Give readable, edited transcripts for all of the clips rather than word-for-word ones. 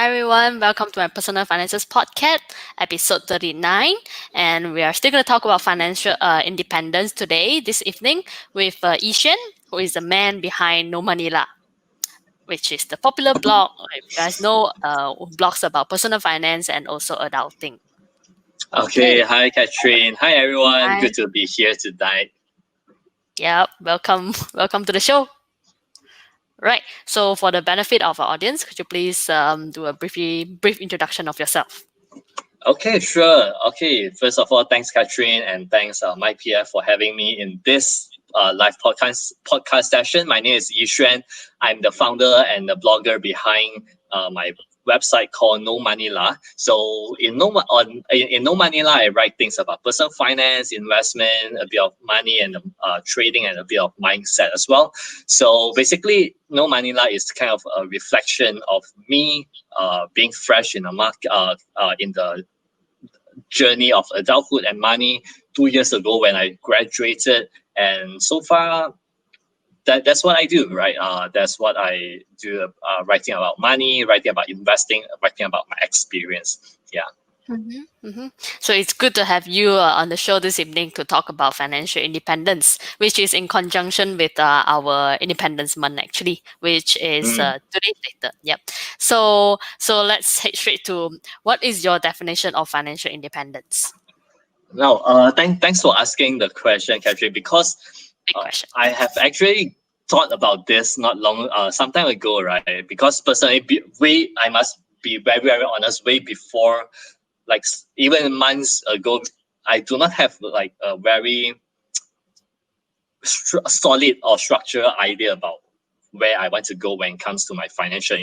Hi everyone, welcome to my Personal Finances PodCat, episode 39. And we are still going to talk about financial independence today, this evening, with Yi Xuan, who is the man behind NoMoneyLah, which is the popular blog, if you guys know, blogs about personal finance and also adulting. Okay, hi Catherine. Hi everyone. Hi. Good to be here tonight. Yep, welcome to the show. Right. So, for the benefit of our audience, could you please do a brief introduction of yourself? Okay, sure. Okay, first of all, thanks Catherine and thanks MyPF for having me in this live podcast session. My name is Yi Xuan. I'm the founder and the blogger behind my website called NoMoneyLah. So in NoMoneyLah, I write things about personal finance, investment, a bit of money and trading, and a bit of mindset as well. So basically, NoMoneyLah is kind of a reflection of me being fresh in the market, in the journey of adulthood and money 2 years ago when I graduated, and so far that's what I do, right? That's what I do, writing about money, writing about investing, writing about my experience. Yeah. So it's good to have you on the show this evening to talk about financial independence, which is in conjunction with our Independence Month, actually, which is 2 days later. Yep. So let's head straight to what is your definition of financial independence? Now, thanks for asking the question, Catherine, because Big question. I have actually thought about this not long, some time ago, right? Because personally, I must be very, very honest, way before, like even months ago, I do not have like a very solid or structured idea about where I want to go when it comes to my financial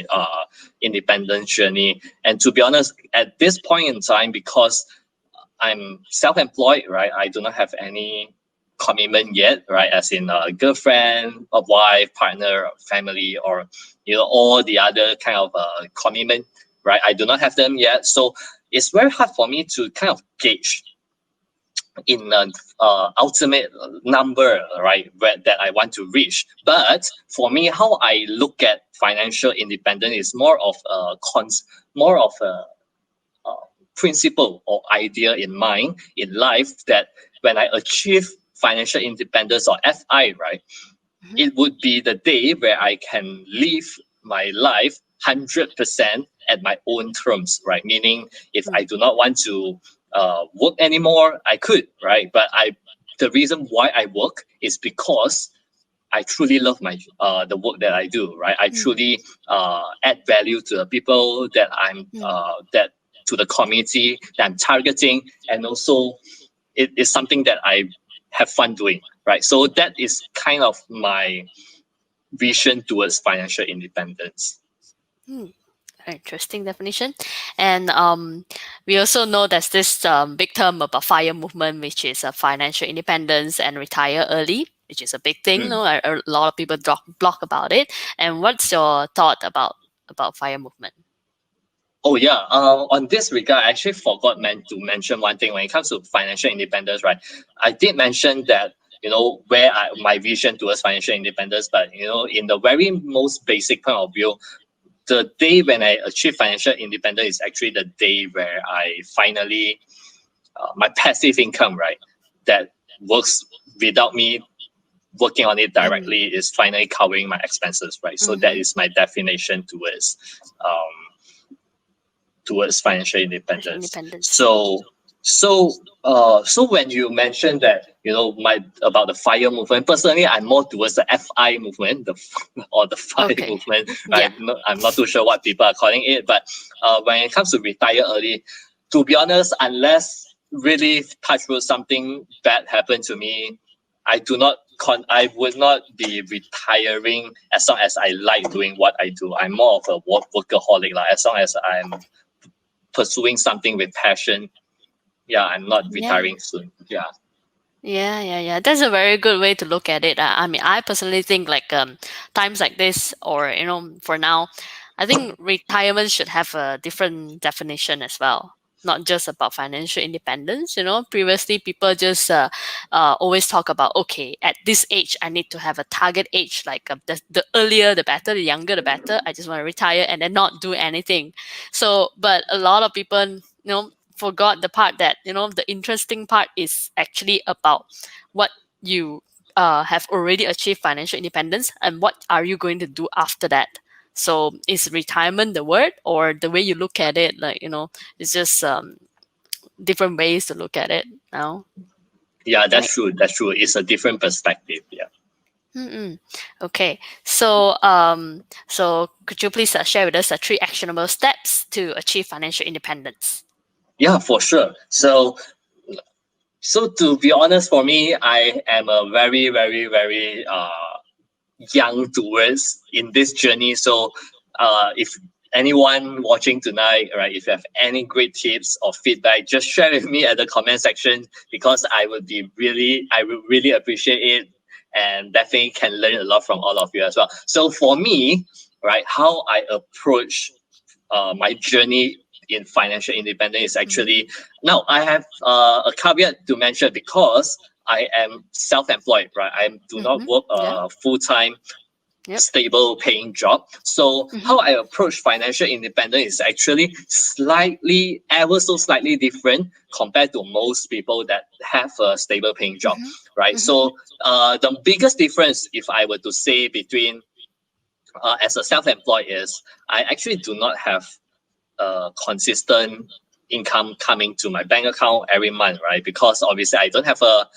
independence journey. And to be honest, at this point in time, because I'm self-employed, right, I do not have any commitment yet, right, as in a girlfriend, a wife, partner, family, or all the other kind of commitment, right? I do not have them yet, so it's very hard for me to kind of gauge in an ultimate number, right, that I want to reach. But for me, how I look at financial independence is more of a principle or idea in mind in life, that when I achieve financial independence, or FI, right, it would be the day where I can live my life 100% at my own terms, right? Meaning, if I do not want to work anymore, I could, right? But the reason why I work is because I truly love my the work that I do, right? I truly add value to the people that I'm to the community that I'm targeting, and also it is something that I have fun doing, right? So that is kind of my vision towards financial independence. Interesting definition. And we also know there's this big term about FIRE movement, which is financial independence and retire early, which is a big thing. No, a lot of people blog about it. And what's your thought about FIRE movement? Oh yeah, on this regard, I actually forgot to mention one thing when it comes to financial independence, right? I did mention that where my vision towards financial independence, but in the very most basic point of view, the day when I achieve financial independence is actually the day where I finally my passive income, right, that works without me working on it directly, is finally covering my expenses, right? So that is my definition towards financial independence. So when you mentioned that about the FIRE movement, personally I'm more towards the FI movement, or the FIRE movement, right? Yeah. I'm not too sure what people are calling it, but when it comes to retire early, to be honest, unless really touch wood something bad happened to me, I would not be retiring as long as I like doing what I do. I'm more of a workaholic, like as long as I'm pursuing something with passion, I'm not retiring soon. Yeah. That's a very good way to look at it. I mean, I personally think like times like this, or for now, I think retirement should have a different definition as well. not just about financial independence. Previously people just always talk about, okay, at this age I need to have a target age, like the earlier the better, the younger the better. I just want to retire and then not do anything. So, but a lot of people, forgot the part that, the interesting part is actually about what you have already achieved financial independence and what are you going to do after that. So is retirement the word, or the way you look at it, like, it's just different ways to look at it now. Yeah, Right. that's true. That's true. It's a different perspective. Yeah. Mm-mm. Okay. So so could you please share with us the 3 actionable steps to achieve financial independence? Yeah, for sure. So to be honest, for me, I am a very, very, very young towards in this journey. So if anyone watching tonight, right, if you have any great tips or feedback, just share with me at the comment section, because I would really appreciate it, and definitely can learn a lot from all of you as well. So for me, right, how I approach my journey in financial independence is actually, now I have a caveat to mention, because I am self-employed, right? I do not work Yeah. a full-time Yep. stable paying job. So how I approach financial independence is actually ever so slightly different compared to most people that have a stable paying job, right? So the biggest difference, if I were to say, between as a self-employed, is I actually do not have consistent income coming to my bank account every month, right? Because obviously I don't have a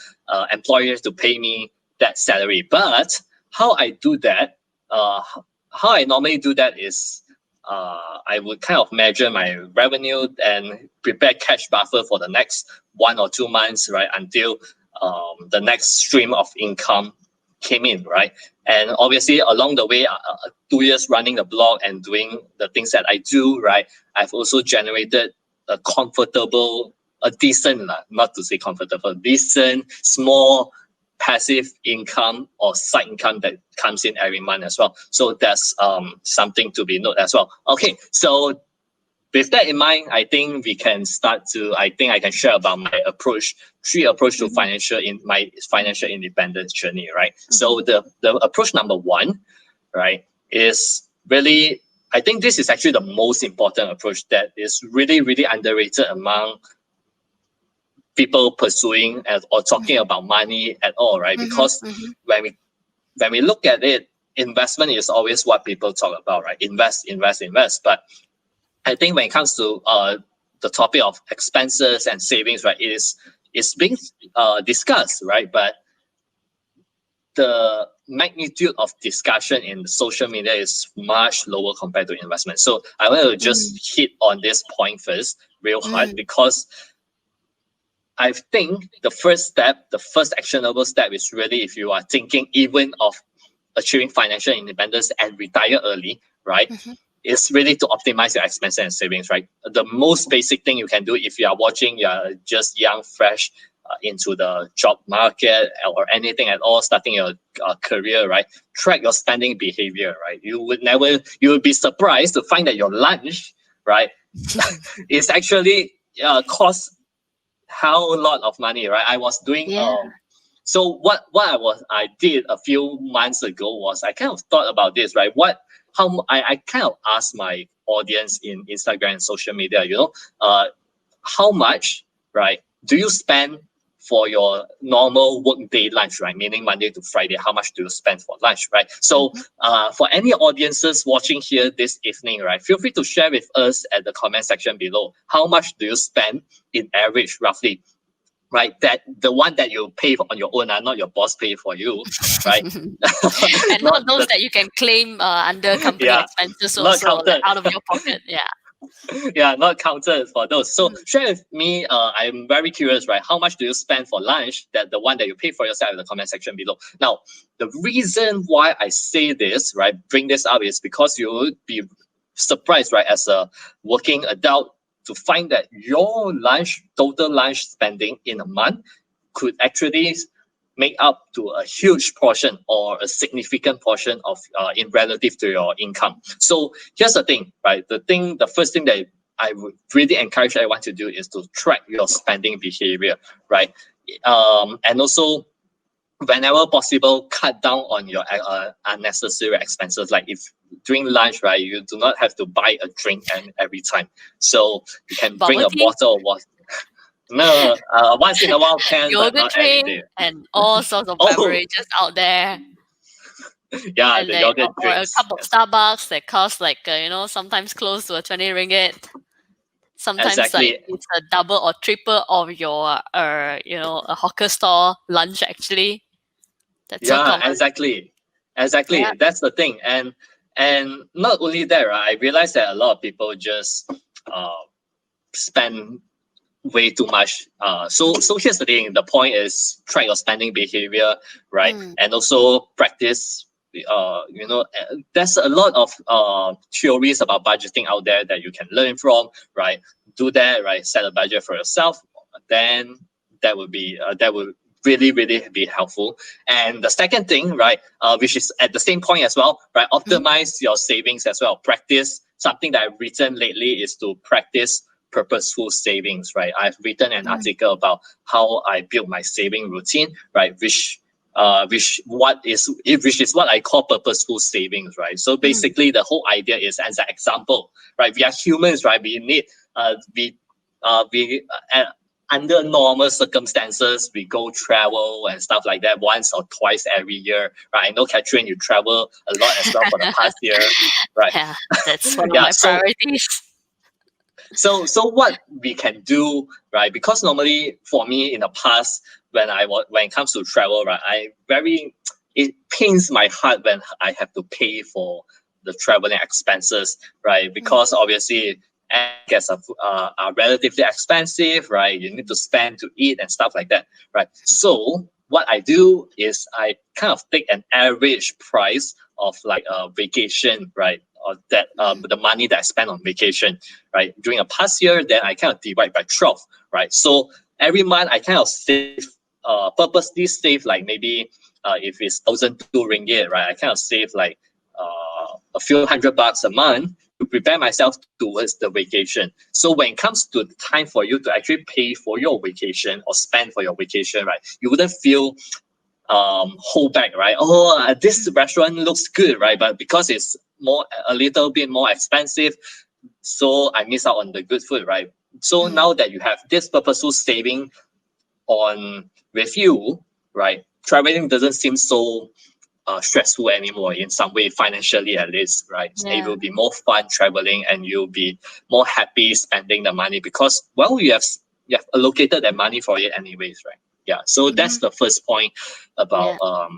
employer to pay me that salary. But how I do that, uh, how I normally do that is, I would kind of measure my revenue and prepare cash buffer for the next 1 or 2 months, right? Until the next stream of income came in, right? And obviously along the way, 2 years running the blog and doing the things that I do, right, I've also generated a decent, not to say comfortable, decent, small passive income or side income that comes in every month as well. So that's something to be noted as well. Okay, so with that in mind, I think we can start to, I think I can share about my three approach to my financial independence journey, right? So the approach number 1, right, is really, I think this is actually the most important approach that is really, really underrated among people pursuing or talking about money at all, right? Because when we look at it, investment is always what people talk about, right? Invest, invest, invest. But I think when it comes to the topic of expenses and savings, right, it's being discussed, right? But the magnitude of discussion in social media is much lower compared to investment. So I want to just hit on this point first, real hard, because I think the first actionable step is really, if you are thinking even of achieving financial independence and retire early, right? Is really to optimize your expenses and savings, right? The most basic thing you can do if you are watching, you are just young, fresh into the job market or anything at all, starting your career, right? Track your spending behavior, right? You would be surprised to find that your lunch, right, is actually cost how a lot of money, right? I was doing Yeah. so what I did a few months ago was I kind of thought about this, right? I kind of asked my audience in Instagram and social media, how much, right, do you spend for your normal workday lunch, right? Meaning Monday to Friday, how much do you spend for lunch, right? So for any audiences watching here this evening, right, feel free to share with us at the comment section below. How much do you spend in average, roughly? Right, that the one that you pay on your own, not your boss pay for you, right? And not those that you can claim under company Yeah, expenses not also, like counted. out of your pocket. Yeah. Yeah, not counted for those. So share with me. I'm very curious, right? How much do you spend for lunch? That the one that you pay for yourself in the comment section below. Now, the reason why I say this, right, bring this up is because you would be surprised, right, as a working adult, to find that your total lunch spending in a month could actually make up to a huge portion or a significant portion of in relative to your income. So here's the thing, right? The first thing that I would really encourage everyone to do is to track your spending behavior, right? And also, whenever possible, cut down on your unnecessary expenses. Like if during lunch, right, you do not have to buy a drink and every time. So you can bring Bubble a tea, bottle of water. No, once in a while can, but yogurt not every drink, day. and all sorts of Oh, beverages out there. yeah, And the they yogurt or a drinks. cup of Starbucks that costs like sometimes close to a 20 ringgit. Sometimes like Exactly. it's a double or triple of your a hawker store lunch actually. That's so Yeah, common. exactly. Yeah. Exactly. That's the thing. And not only that, right, I realized that a lot of people just uh spend way too much. So here's the thing. The point is track your spending behavior, right? Mm, And also practice. There's a lot of theories about budgeting out there that you can learn from, right? Do that, right? Set a budget for yourself. Then that would really be helpful. And the second thing, right, which is at the same point as well, right? mhm, Optimize your savings as well. Practice something that I've written lately is to practice purposeful savings, right? I've written an mm, article about how I built my saving routine, right? Which is what I call purposeful savings, right? So mm, basically, the whole idea is as an example, right? We are humans, right? We need we under normal circumstances, we go travel and stuff like that once or twice every year, right? I know, Catherine, you travel a lot as well for the past year, right? yeah, that's one of Yeah, my priorities. so what we can do, right? Because normally for me in the past, when it comes to travel, right, it pains my heart when I have to pay for the traveling expenses, right? Mm, Because obviously gets are relatively expensive, right? You need to spend to eat and stuff like that, right? So what I do is I kind of take an average price of like a vacation, right? Or that mm, the money that I spend on vacation, right? During a past year, then I kind of divide by 12, right? So every month I kind of save, purposely save like maybe if it's 1,002 ringgit, right? I kind of save like a few $100 a month to prepare myself towards the vacation. So when it comes to the time for you to actually pay for your vacation or spend for your vacation, right, you wouldn't feel hold back, right? Oh, this mm, restaurant looks good, right? But because it's a little bit more expensive, so I miss out on the good food, right? So mm, now that you have this purposeful saving on with you, right? Traveling doesn't seem so stressful anymore in some way, financially at least, right? It yeah. will be more fun traveling, and you'll be more happy spending the money because, well, you have allocated that money for it anyways, right? Yeah. So that's Mhm, the first point about yeah.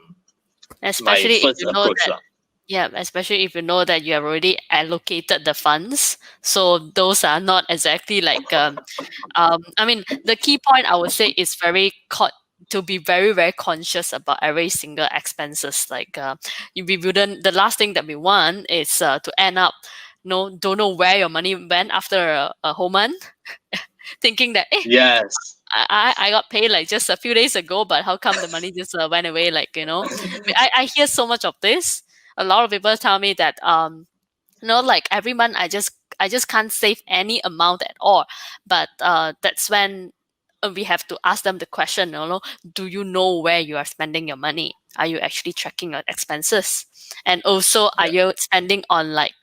my Especially if first you know approach, that lah. Yeah, especially if you know that you have already allocated the funds. So those are not exactly like I mean the key point I would say is to be very very conscious about every single expenses. Like we wouldn't the last thing that we want is to end up don't know where your money went after a whole month, thinking that Yes. I got paid like just a few days ago, but how come the money just went away? Like I hear so much of this. A lot of people tell me that like every month I just can't save any amount at all. But that's when we have to ask them the question, do you know where you are spending your money? Are you actually tracking your expenses? And also, are Yeah. you spending on like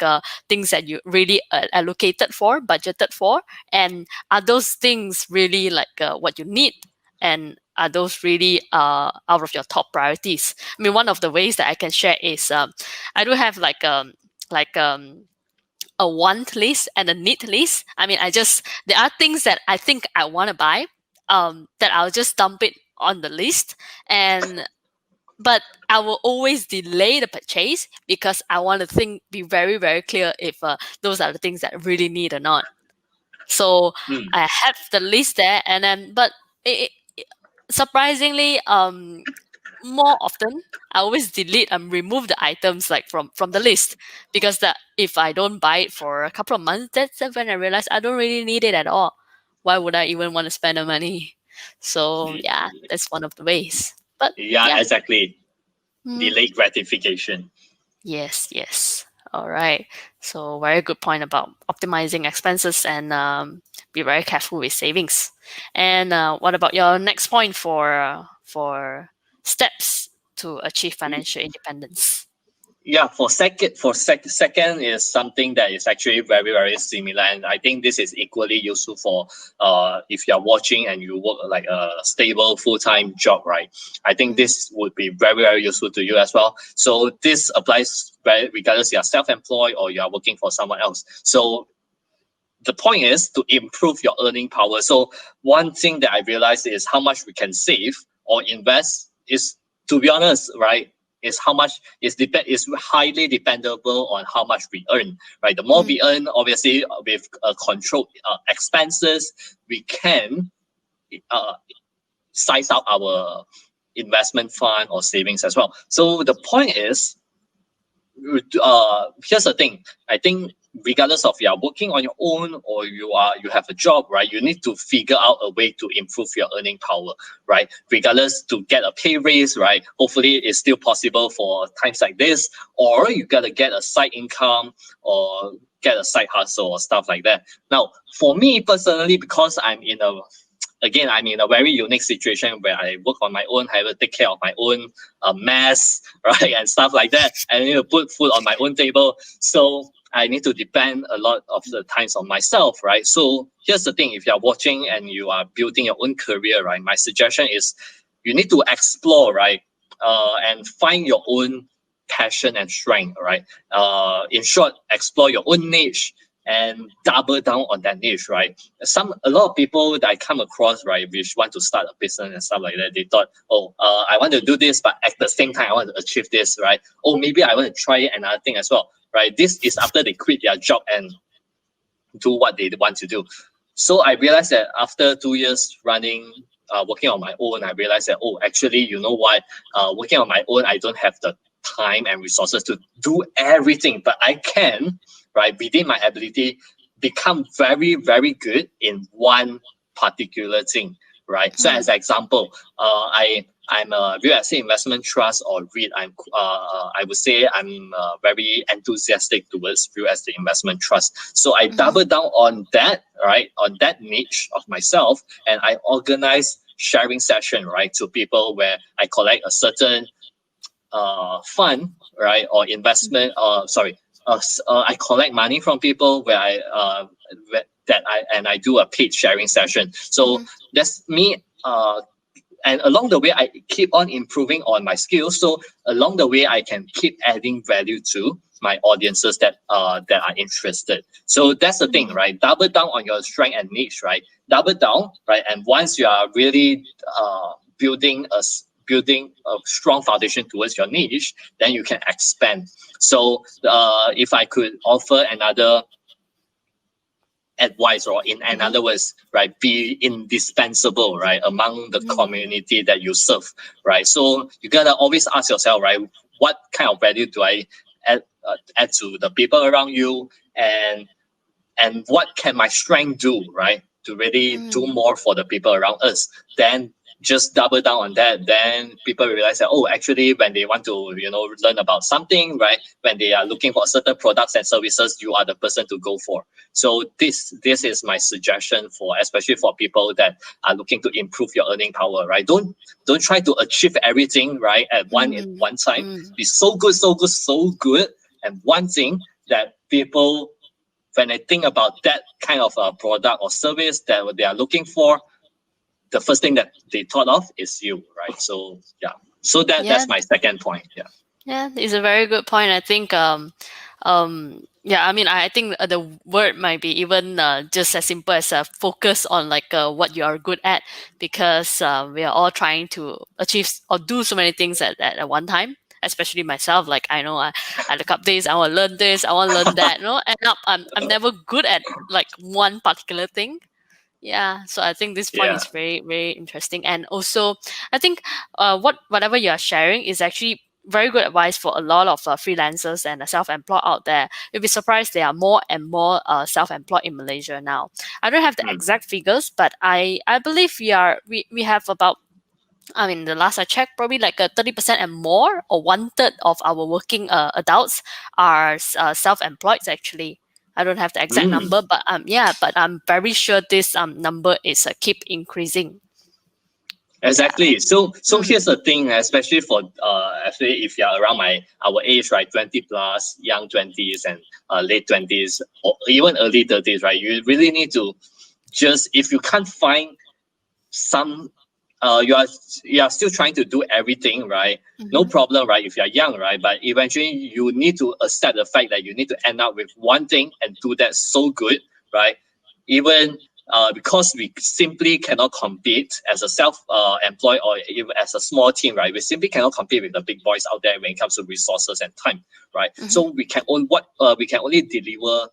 things that you really allocated for, budgeted for? And are those things really like what you need? And are those really out of your top priorities? I mean, one of the ways that I can share is I do have like a want list and a need list. I mean, there are things that I think I want to buy, that I'll just dump it on the list, and but I will always delay the purchase because I want to be very very clear if those are the things that I really need or not. So Mm. I have the list there, and then but surprisingly, more often I always delete and remove the items like from the list, because that if I don't buy it for a couple of months, that's when I realize I don't really need it at all. Why would I even want to spend the money? So yeah, that's one of the ways. But Yeah, yeah, exactly. mm, Delayed gratification. yes, yes. All right. So very good point about optimizing expenses and be very careful with savings. And what about your next point for steps to achieve financial independence? Yeah, for second is something that is actually very very similar, and I think this is equally useful for if you're watching and you work like a stable full-time job, right? I think Mm-hmm. this would be very very useful to you as well. So this applies very regardless you are self-employed or you are working for someone else. So the point is to improve your earning power. So one thing that I realized is how much we can save or invest is, to be honest, right, is how much is highly dependable on how much we earn, right? The more we earn, obviously, with controlled expenses, we can uh, size out our investment fund or savings as well. So the point is here's the thing. I think regardless of you are working on your own or you have a job, right? You need to figure out a way to improve your earning power, right? Regardless to get a pay raise, right? Hopefully it's still possible for times like this, or you gotta get a side income or get a side hustle or stuff like that. Now, for me personally, because I'm in a very unique situation where I work on my own, I have to take care of my own mess, right, and stuff like that. I need to put food on my own table, so I need to depend a lot of the times on myself, right? So here's the thing: if you are watching and you are building your own career, right, my suggestion is you need to explore, right, and find your own passion and strength, right? In short, explore your own niche and double down on that niche, right? A lot of people that I come across, right, which want to start a business and stuff like that, they thought, I want to do this, but at the same time, I want to achieve this, right? Oh, maybe I want to try another thing as well, right? This is after they quit their job and do what they want to do. So I realized that after 2 years working on my own, I realized that, actually, you know what? Working on my own, I don't have the time and resources to do everything, but I can, right, within my ability, become very, very good in one particular thing, right? So as an example, I'm a real estate investment trust or REIT. I would say I'm very enthusiastic towards real estate investment trust. So I Mm-hmm. double down on that, right, on that niche of myself, and I organize sharing session, right, to people where I collect a certain fund, right, or investment. I collect money from people where I do a paid sharing session. So Mm-hmm. that's me. And along the way, I keep on improving on my skills. So along the way, I can keep adding value to my audiences that are interested. So that's the thing, right? Double down on your strength and niche, right? Double down, right? And once you are really building a strong foundation towards your niche, then you can expand. So if I could offer another advice, or in Mm-hmm. another words, right, be indispensable, right, among the Mm-hmm. community that you serve, right? So you gotta always ask yourself, right, what kind of value do I add to the people around you, and what can my strength do, right, to really do Mm-hmm. more for the people around us. Then just double down on that. Then people realize that, actually, when they want to learn about something, right, when they are looking for certain products and services, you are the person to go for. So this is my suggestion, for especially for people that are looking to improve your earning power, right? Don't try to achieve everything, right, at one time. Mm-hmm. Be so good, so good, so good, and one thing that people, when they think about that kind of a product or service that they are looking for, the first thing that they thought of is you, right? So yeah, so Yeah, that's my second point. Yeah. yeah, it's a very good point. I think, yeah, I mean, I think the word might be even just as simple as focus on like what you are good at, because we are all trying to achieve or do so many things at one time. Especially myself, like I know I look up this, I want to learn this, I want to learn that. End up I'm never good at like one particular thing. Yeah, so I think this point Yeah. is very, very interesting. And also, I think whatever you are sharing is actually very good advice for a lot of freelancers and self-employed out there. You'll be surprised there are more and more self-employed in Malaysia now. I don't have the Mm. exact figures, but I believe we have about I mean, the last I checked, probably like a 30% and more, or one third of our working adults are self-employed. Actually, I don't have the exact Mm. number, but yeah, but I'm very sure this number is keep increasing. Yeah. Exactly. So Mm. here's the thing, especially for actually if you're around our age, right, 20 plus, young 20s and late 20s, or even early 30s, right, you really need to just, if you can't find some, you are still trying to do everything, right? No Mm-hmm. problem, right? If you're young, right? But eventually you need to accept the fact that you need to end up with one thing and do that so good, right? Even because we simply cannot compete as a self-employed or even as a small team, right? We simply cannot compete with the big boys out there when it comes to resources and time, right? Mm-hmm. So we can only deliver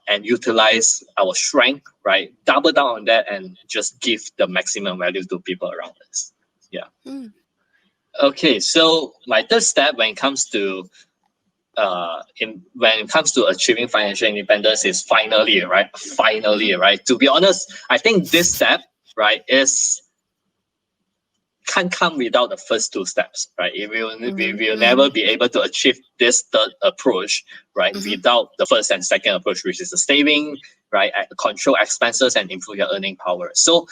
and utilize our strength, right? Double down on that and just give the maximum value to people around us. Yeah. Mm. Okay. So my third step when it comes to when it comes to achieving financial independence is finally, right? Finally, Mm-hmm. right? To be honest, I think this step, right, is can't come without the first two steps, right? We will never Mm-hmm. be able to achieve this third approach, right, Mm-hmm. without the first and second approach, which is the saving, right, control expenses and improve your earning power. So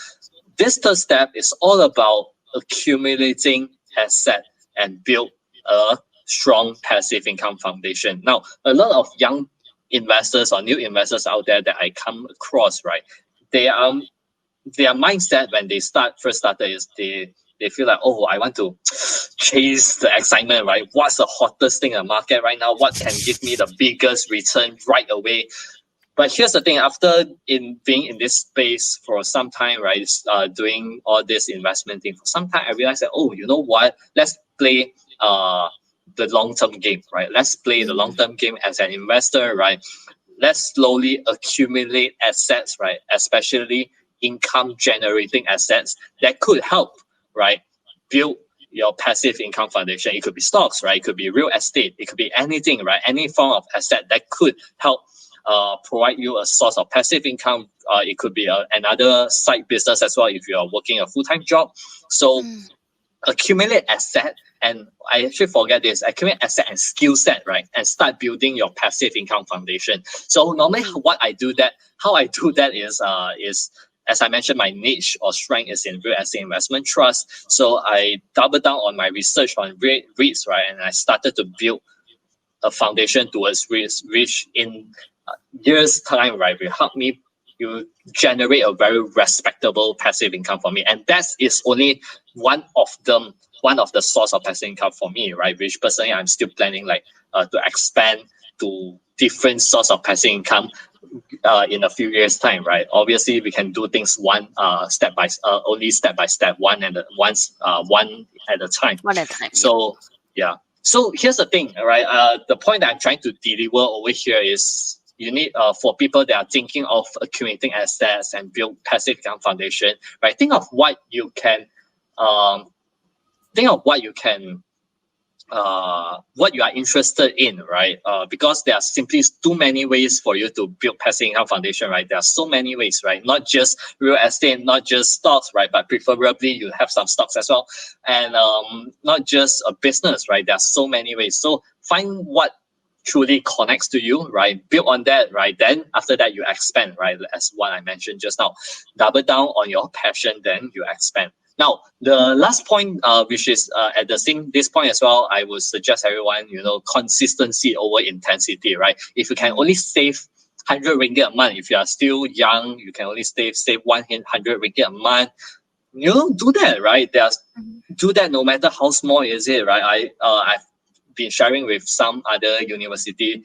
this third step is all about accumulating asset and build a strong passive income foundation. Now, a lot of young investors or new investors out there that I come across, right, they their mindset when they first started is they feel like, oh, I want to chase the excitement, right? What's the hottest thing in the market right now? What can give me the biggest return right away? But here's the thing: after in being in this space for some time, right, doing all this investment thing for some time, I realized that, oh, you know what? Let's play the long term game, right? Let's play the long term game as an investor, right? Let's slowly accumulate assets, right? Especially income generating assets that could help, right? Build your passive income foundation. It could be stocks, right? It could be real estate. It could be anything, right? Any form of asset that could help provide you a source of passive income. It could be another side business as well if you are working a full-time job. So Mm. accumulate asset, and I actually forget this, accumulate asset and skill set, right? And start building your passive income foundation. So normally Mm. how I do that is as I mentioned, my niche or strength is in real estate investment trust. So I double down on my research on REITs, right? And I started to build a foundation towards REITs, which in years time, right, will help me you generate a very respectable passive income for me. And that is only one of them, one of the source of passive income for me, right? Which personally I'm still planning like to expand to different source of passive income in a few years time, right? Obviously we can do things only step by step, one at a time. One at a time. Yeah. So yeah. So here's the thing, right? The point that I'm trying to deliver over here is you need for people that are thinking of accumulating assets and build passive income foundation, right? Um, think of what you are interested in, right? Because there are simply too many ways for you to build passive income foundation, right? There are so many ways, right? Not just real estate, not just stocks, right? But preferably you have some stocks as well, and not just a business, right? There are so many ways. So find what truly connects to you, right? Build on that, right? Then after that you expand, right? As what I mentioned just now, double down on your passion, then you expand. Now, the last point, which is at the same this point as well, I would suggest everyone, consistency over intensity, right? If you can Mm. only save 100 ringgit a month, if you are still young, you can only save 100 ringgit a month. Do that, right? Mhm. Do that no matter how small is it, right? I've been sharing with some other university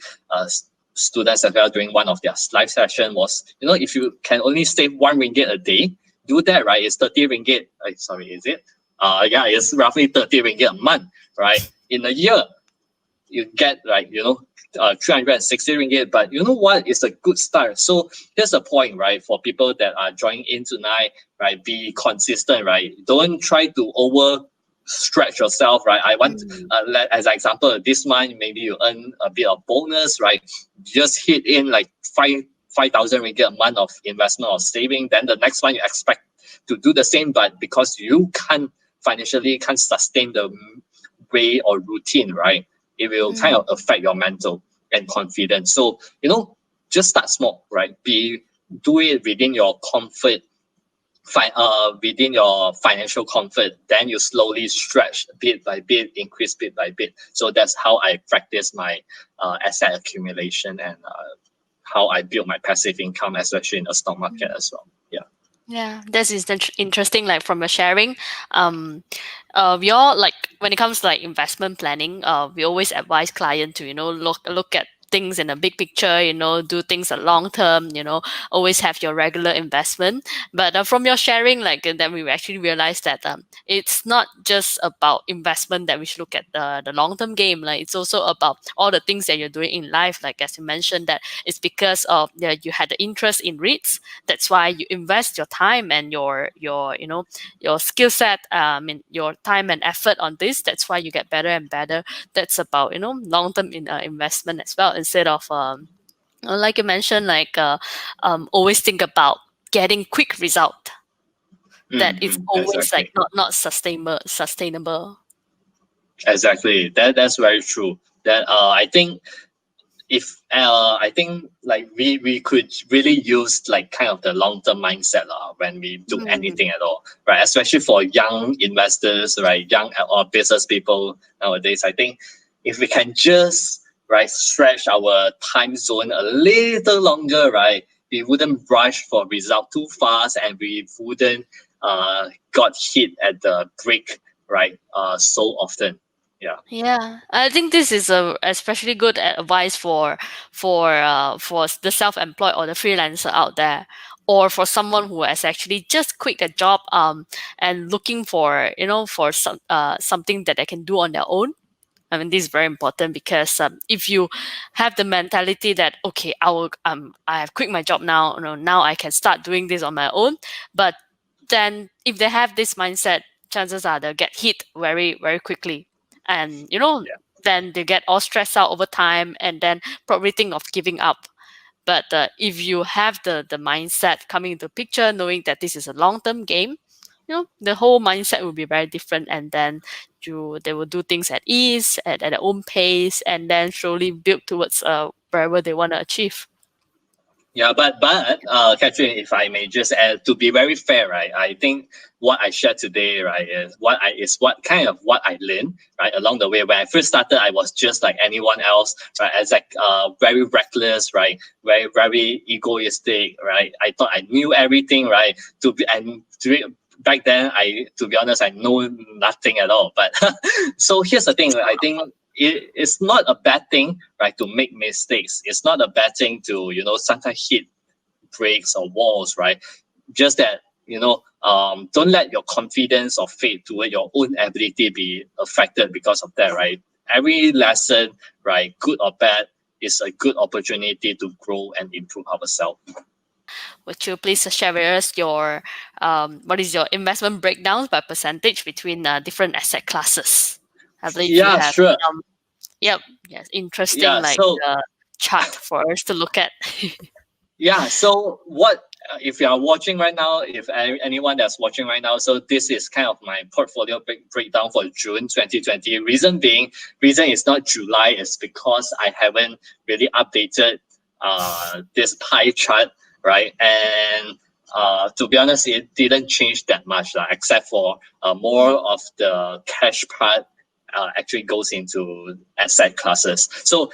students as well during one of their live session was, if you can only save 1 ringgit a day, do that, right? It's 30 ringgit. Sorry, is it? Yeah, it's roughly 30 ringgit a month, right? In a year, you get 360 ringgit. But you know what? It's a good start. So here's the point, right? For people that are joining in tonight, right? Be consistent, right? Don't try to over stretch yourself, right? I want, Mm. as an example, this month maybe you earn a bit of bonus, right? Just hit in like 5,000 ringgit a month of investment or saving. Then the next one you expect to do the same, but because you can't financially can't sustain the way or routine, right, it will kind of affect your mental and confidence. So, just start small, right? Do it within your comfort, within your financial comfort. Then you slowly stretch bit by bit, increase bit by bit. So that's how I practice my asset accumulation and how I build my passive income, especially in the stock market as well. Yeah. Yeah, this is interesting. Like from your sharing, we all like when it comes to like investment planning. We always advise client to look at things in a big picture. Do things a long term. Always have your regular investment. But from your sharing, like then we actually realized that it's not just about investment that we should look at the long term game. Like it's also about all the things that you're doing in life. Like as you mentioned, that it's because of you had the interest in REITs. That's why you invest your time and your skill set, in your time and effort on this. That's why you get better and better. That's about long term investment as well, instead of like you mentioned, like always think about getting quick result. That is always like Exactly. not sustainable. Exactly. That's very true. That I think I think like we could really use like kind of the long term mindset when we do anything at all, right? Especially for young investors, right? Young or business people nowadays. I think if we can just stretch our time zone a little longer, right? We wouldn't rush for result too fast, and we wouldn't got hit at the break, right? So often. Yeah. Yeah, I think this is a especially good advice for the self-employed or the freelancer out there, or for someone who has actually just quit a job and looking for for something that they can do on their own. I mean, this is very important because if you have the mentality that okay, I have quit my job now, now I can start doing this on my own, but then if they have this mindset, chances are they'll get hit very very quickly, and then they get all stressed out over time, and then probably think of giving up. But if you have the mindset coming into picture, knowing that this is a long term game, the whole mindset will be very different, and then they will do things at ease, at their own pace, and then slowly build towards wherever they want to achieve. Yeah, but Catherine, if I may just add, to be very fair, right? I think what I shared today, right, is what kind of what I learned, right, along the way. When I first started, I was just like anyone else, right? As like very reckless, right, very very egoistic, right? I thought I knew everything, right? Back then, to be honest, I know nothing at all. But so here's the thing, I think it's not a bad thing, right, to make mistakes. It's not a bad thing to sometimes hit breaks or walls, right? Just that don't let your confidence or faith toward your own ability be affected because of that, right? Every lesson, right, good or bad, is a good opportunity to grow and improve ourselves. Would you please share with us your what is your investment breakdowns by percentage between different asset classes? I believe you Yeah, have sure. some. Yep. Yes. Interesting, Yeah, like so chart for us to look at. yeah, so what if you are watching right now, if anyone that's watching right now, so this is kind of my portfolio breakdown for June 2020. Reason is not July, it's because I haven't really updated this pie chart, right? And to be honest, it didn't change that much, except for more of the cash part actually goes into asset classes. So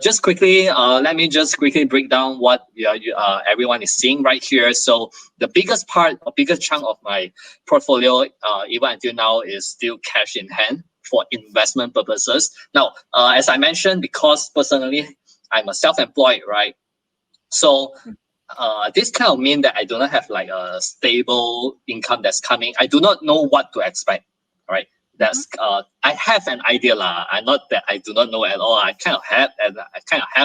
just quickly, let me just quickly break down what everyone is seeing right here. So the biggest part or biggest chunk of my portfolio, even until now, is still cash in hand for investment purposes. Now, as I mentioned, because personally I'm a self-employed, right? So this kind of mean that I do not have like a stable income that's coming. I do not know what to expect, right? That's I have an idea lah. I'm not that I do not know at all. I kind of have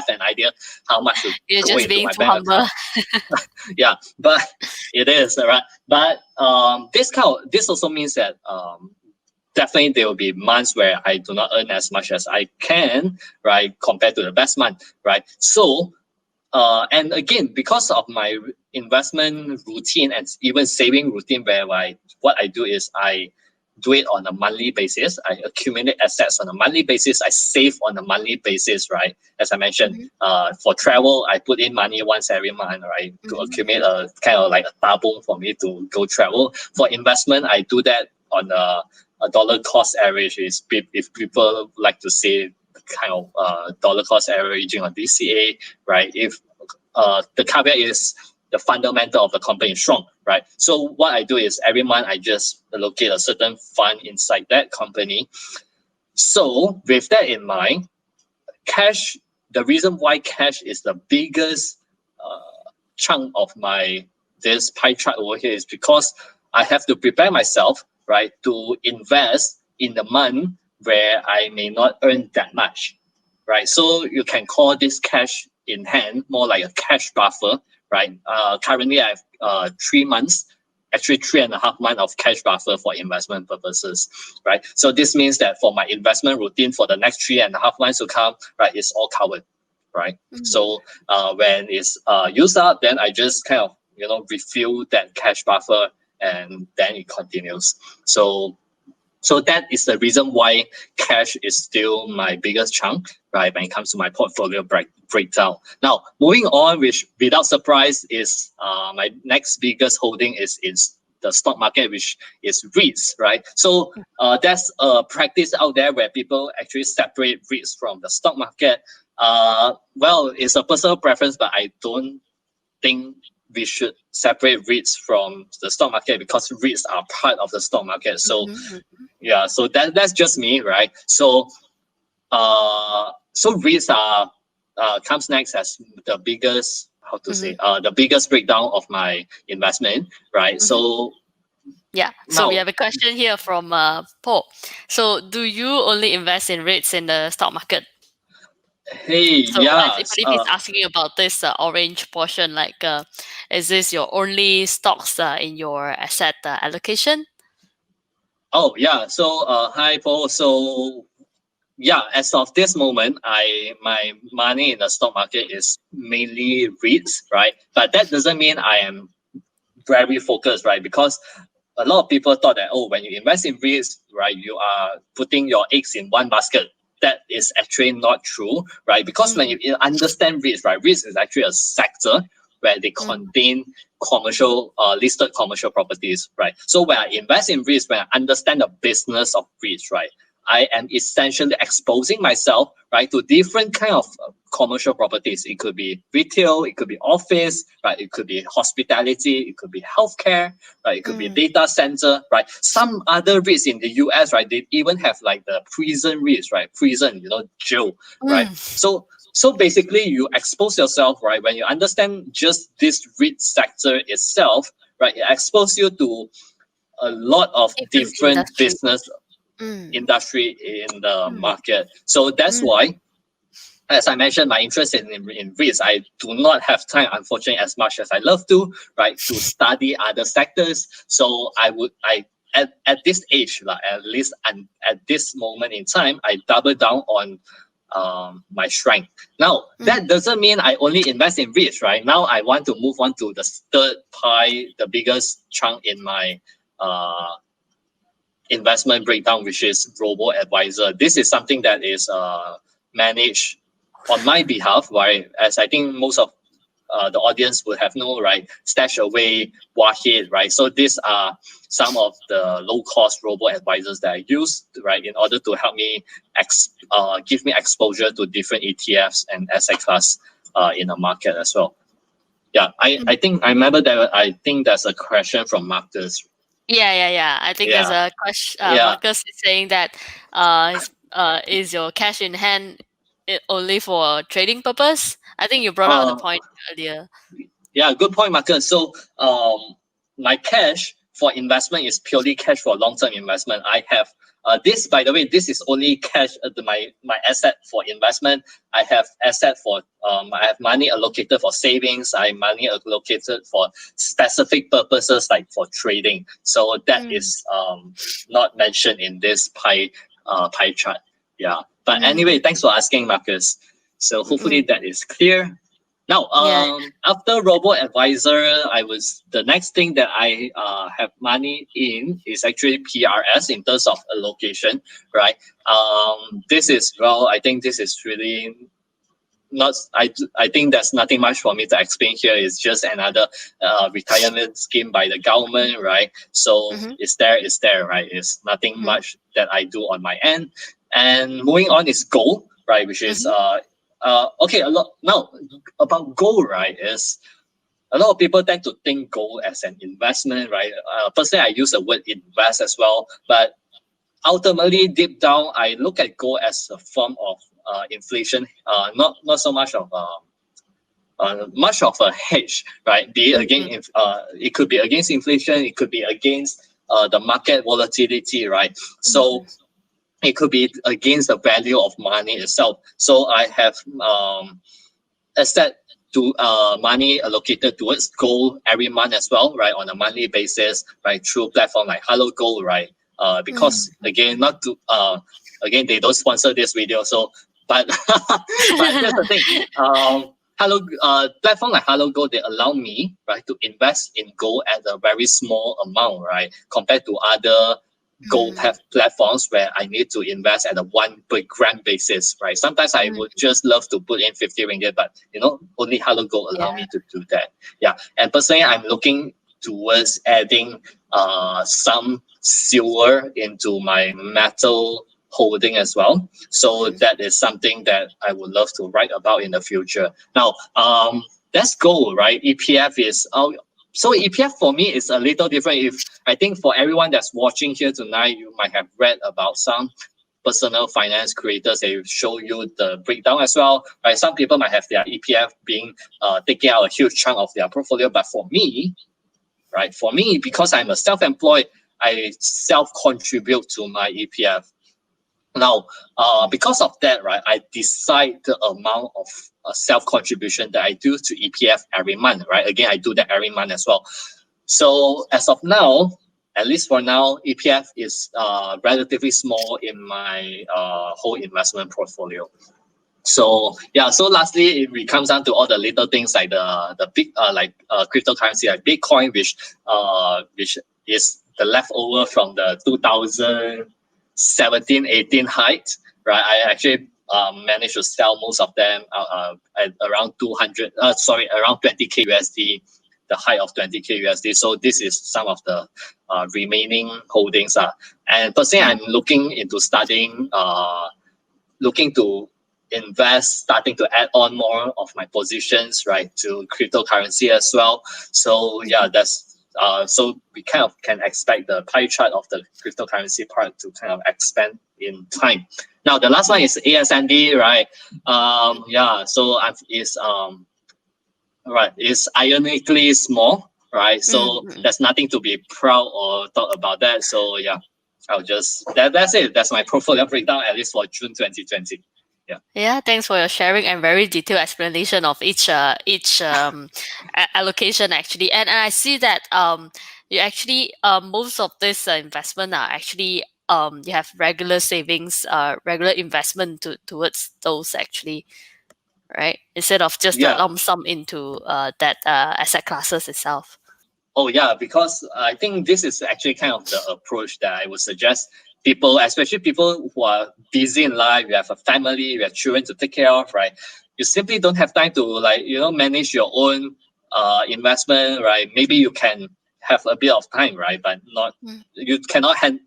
an idea how much to You're go just into being my too bank humble. account. Yeah, but it is right. But this also means that definitely there will be months where I do not earn as much as I can, right, compared to the best month, right? So and again, because of my investment routine and even saving routine, what I do is I do it on a monthly basis. I accumulate assets on a monthly basis. I save on a monthly basis, right? As I mentioned, for travel, I put in money once every month, right? To accumulate a kind of like a tabung for me to go travel. For investment, I do that on a dollar cost average. Is if people like to say kind of dollar cost averaging or DCA, right? If the caveat is the fundamental of the company is strong, right? So what I do is every month I just allocate a certain fund inside that company. So with that in mind, cash, the reason why cash is the biggest chunk of this pie chart over here is because I have to prepare myself, right, to invest in the month where I may not earn that much, right? So you can call this cash in hand more like a cash buffer, right? Currently, I have 3 months, actually 3.5 months of cash buffer for investment purposes, right? So this means that for my investment routine for the next 3.5 months to come, right, it's all covered, right? So when it's used up, then I just kind of refill that cash buffer, and then it continues. So that is the reason why cash is still my biggest chunk, right, when it comes to my portfolio breakdown. Now, moving on, which without surprise is my next biggest holding is the stock market, which is REITs, right? So that's a practice out there where people actually separate REITs from the stock market. Well, it's a personal preference, but I don't think we should separate REITs from the stock market because REITs are part of the stock market. So yeah, so that's just me, right? So REITs are comes next as the biggest, how to say, the biggest breakdown of my investment, right? So yeah, so we have a question here from Paul. So do you only invest in REITs in the stock market? Hey, So yeah, I believe he's asking you about this orange portion, like is this your only stocks in your asset allocation? oh yeah, so hi Paul. So yeah, as of this moment, my money in the stock market is mainly REITs, right? But that doesn't mean I am very focused, right? Because a lot of people thought that, oh, when you invest in REITs, right, you are putting your eggs in one basket. That is actually not true, right? Because when you understand REITs, right, REITs is actually a sector where they contain commercial, listed commercial properties, right? So when I invest in REITs, when I understand the business of REITs, right, I am essentially exposing myself, right, to different kind of commercial properties. It could be retail, it could be office, right, it could be hospitality, it could be healthcare, right, it could be data center, right. Some other REITs in the US, right, they even have like the prison REITs, right, prison, jail, right. So basically, you expose yourself, right, when you understand just this REIT sector itself, right, it exposes you to a lot of different Industry. business industry in the market. So that's why, as I mentioned, my interest in REITs, I do not have time, unfortunately, as much as I love to, right, to study other sectors. So at this age, like at least at this moment in time, I double down on my strength. Now, that doesn't mean I only invest in REITs, right? Now I want to move on to the third pie, the biggest chunk in my investment breakdown, which is robo-advisor. This is something that is managed on my behalf, right? As I think most of the audience would have known, right? Stashaway, Wahid, right? So these are some of the low-cost robo-advisors that I use, right, in order to help me give me exposure to different ETFs and asset class in the market as well. Yeah, I think I remember that. I think there's a question from Marcus. Yeah. I think there's Yeah, a question. yeah. Marcus is saying that is your cash in hand only for trading purpose? I think you brought out the Uh, point earlier. Yeah, good point, Marcus. So, my cash for investment is purely cash for long-term investment. I have this, by the way, this is only cash. My asset for investment. I have asset for I have money allocated for savings. I have money allocated for specific purposes like for trading. So that is not mentioned in this pie chart. Yeah, but anyway, thanks for asking, Marcus. So hopefully that is clear. Now, Yeah. after robo advisor, the next thing that I have money in is actually PRS in terms of allocation, right? This is, well, I think this is really not. I think there's nothing much for me to explain here. It's just another retirement scheme by the government, right? So Mm-hmm. it's there, right? It's nothing Mm-hmm. much that I do on my end. And moving on is gold, right? Which is Mm-hmm. okay. A lot now about gold, right? Is a lot of people tend to think gold as an investment, right? Personally, I use the word invest as well, but ultimately, deep down, I look at gold as a form of inflation, not so much of a hedge, right? Be it again, Mm-hmm. if it could be against inflation, it could be against the market volatility, right? So it could be against the value of money itself. So I have asset to money allocated towards gold every month as well, right? On a monthly basis, right? Through platform like Hello Gold, right? Because again, not to again they don't sponsor this video, so but but here's the thing. Hello, platform like Hello Gold, they allow me, right, to invest in gold at a very small amount, right, compared to other gold platforms where I need to invest at a 1 per gram basis, right? Sometimes I would just love to put in 50 ringgit, but only Hello Gold allow Yeah. me to do that. Yeah, and personally, I'm looking towards adding some silver into my metal holding as well. So that is something that I would love to write about in the future. Now, that's gold, right? EPF is so EPF for me is a little different. If I think for everyone that's watching here tonight, you might have read about some personal finance creators. They show you the breakdown as well, right? Some people might have their EPF being taking out a huge chunk of their portfolio, but for me, right? For me, because I'm a self-employed, I self-contribute to my EPF. Now, because of that, right, I decide the amount of self-contribution that I do to EPF every month, right? Again, I do that every month as well. So as of now, at least for now, EPF is relatively small in my whole investment portfolio. So yeah, so lastly, it comes down to all the little things like the big cryptocurrency like Bitcoin, which is the leftover from the 2017-18 height, right? I actually managed to sell most of them at around around 20k USD, the height of 20k USD. So this is some of the remaining holdings. And personally, I'm looking into looking to invest, starting to add on more of my positions, right, to cryptocurrency as well. So yeah, that's so we kind of can expect the pie chart of the cryptocurrency part to kind of expand in time. Now the last one is ASND, right? Yeah, so it's ironically small, right? So there's nothing to be proud or talk about that. So yeah, that's it. That's my portfolio breakdown, at least for June 2020. Yeah. Yeah, thanks for your sharing and very detailed explanation of each allocation actually. And I see that you actually most of this investment are actually you have regular savings, regular investment towards those actually, right? Instead of just a Yeah. lump sum into that asset classes itself. Oh yeah, because I think this is actually kind of the approach that I would suggest people, especially people who are busy in life, you have a family, you have children to take care of, right? You simply don't have time to manage your own investment, right? Maybe you can have a bit of time, right? But not you cannot hand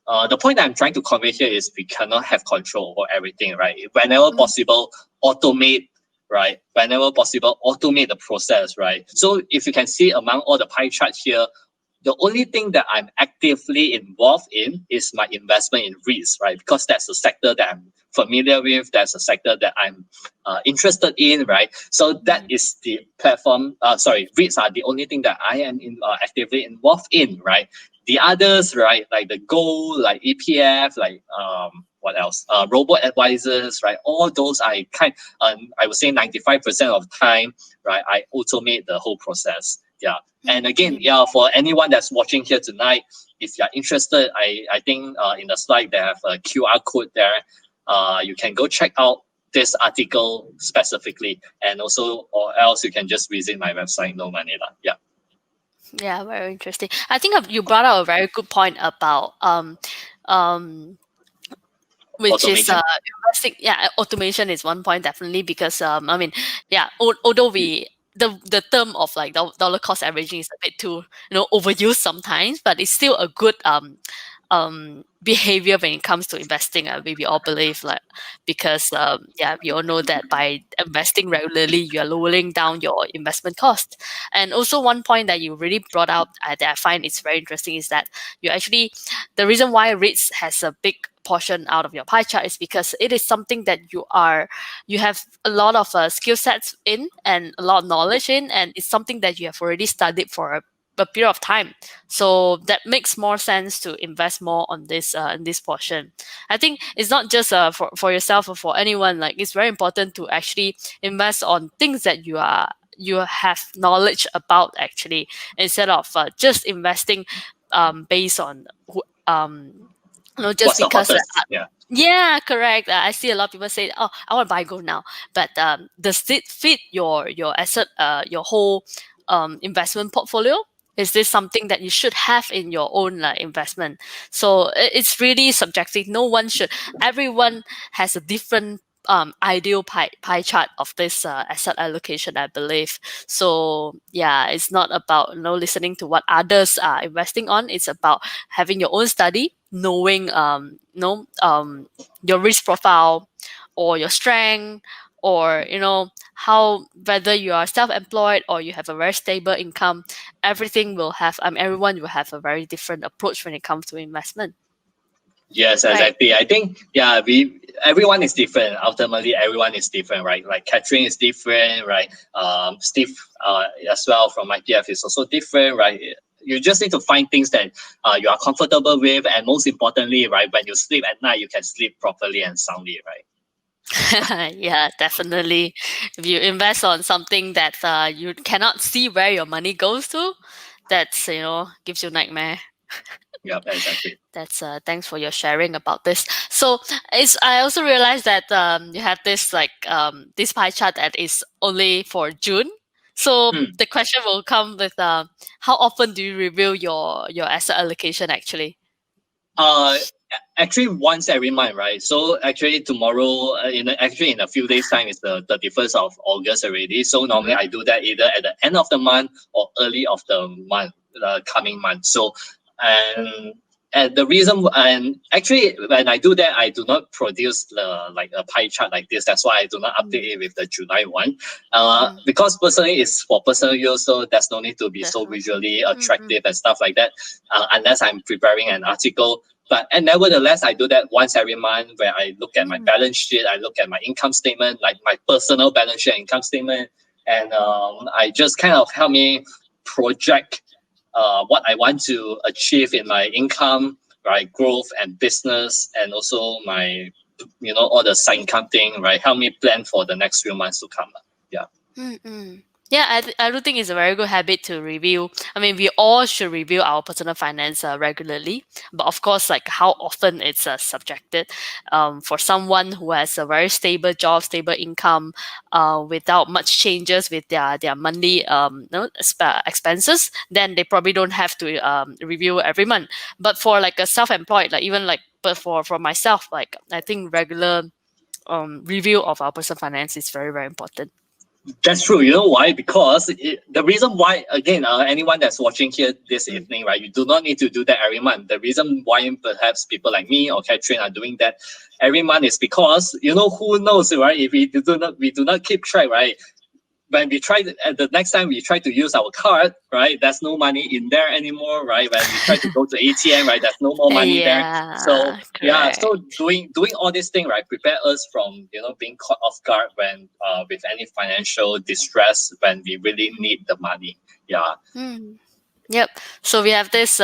the point that I'm trying to convey here is we cannot have control over everything, right? Whenever possible, automate, right? Whenever possible, automate the process, right? So if you can see among all the pie charts here, the only thing that I'm actively involved in is my investment in REITs, right? Because that's a sector that I'm familiar with. That's a sector that I'm interested in, right? So that is the platform. REITs are the only thing that I am actively involved in, right? The others, right, like the gold, like EPF, like what else? Robo advisors, right? All those I would say 95% of the time, right, I automate the whole process. Yeah. And again, yeah, for anyone that's watching here tonight, if you're interested, I think in the slide they have a QR code there. You can go check out this article specifically, and also, or else you can just visit my website, NoMoneyLah. Yeah. Yeah, very interesting. I think you brought out a very good point about um which is Automation. investing. Yeah, automation is one point definitely, because I mean, yeah, although we the term of like dollar cost averaging is a bit too, overused sometimes, but it's still a good behavior when it comes to investing. We all believe, like, because yeah, we all know that by investing regularly, you are lowering down your investment cost. And also one point that you really brought out, that I find it's very interesting, is that you actually, the reason why REITs has a big portion out of your pie chart is because it is something that you have a lot of skill sets in, and a lot of knowledge in, and it's something that you have already studied for a period of time. So that makes more sense to invest more on this in this portion. I think it's not just for yourself or for anyone. Like, it's very important to actually invest on things that you have knowledge about, actually, instead of just investing based on just What's the because hottest? Yeah. yeah, correct. I see a lot of people say, "Oh, I want to buy gold now," but does it fit your asset, your whole investment portfolio? Is this something that you should have in your own investment? So it's really subjective. No one should. Everyone has a different ideal pie chart of this asset allocation, I believe. So yeah, it's not about listening to what others are investing on. It's about having your own study, knowing your risk profile, or your strength, or how, whether you are self-employed or you have a very stable income. Everything will have everyone will have a very different approach when it comes to investment, Yes, right? exactly. I think, yeah, everyone is different. Ultimately, everyone is different, right? Like Catherine is different, right? Steve, as well, from MyPF, is also different, right? You just need to find things that you are comfortable with, and most importantly, right, when you sleep at night, you can sleep properly and soundly, right? Yeah, definitely. If you invest on something that you cannot see where your money goes to, that's gives you nightmare. Yeah, exactly. That's thanks for your sharing about this. So it's I also realized that you have this, like, this pie chart that is only for June. So Hmm. the question will come with how often do you review your asset allocation, actually? Uh, actually, once every month, right? So actually, tomorrow, in a few days' time, is the 31st of August already. So normally, Mm-hmm. I do that either at the end of the month or early of the month, the coming month. So, and the reason, and actually, when I do that, I do not produce like a pie chart like this. That's why I do not update it with the July one. Mm-hmm. Because personally, it's for personal use, so there's no need to be so Definitely. visually Mm-hmm. attractive and stuff like that. Unless I'm preparing an article. But and nevertheless, I do that once every month, where I look at my Mm-hmm. balance sheet, I look at my income statement, like my personal balance sheet, income statement, and I just kind of help me project what I want to achieve in my income, right, growth and business, and also my, all the side income thing, right, help me plan for the next few months to come. Yeah. Mm-mm. Yeah, I do think it's a very good habit to review. I mean, we all should review our personal finance regularly, but of course, like, how often it's subjected. For someone who has a very stable job, stable income, without much changes with their monthly expenses, then they probably don't have to review every month. But for like a self-employed, like, even like, but for myself, like, I think regular review of our personal finance is very, very important. That's true. You know why? Because the reason why, again, anyone that's watching here this Mm. evening, right, you do not need to do that every month. The reason why perhaps people like me or Catherine are doing that every month is because, who knows, right? If we do not keep track, right? When we try to, at the next time we try to use our card, right, there's no money in there anymore, right? When we try to go to ATM, right, there's no more money there. So Yeah, yeah, correct. so doing all these things, right, prepare us from being caught off guard when with any financial distress when we really need the money. Yeah. Hmm. Yep. So we have this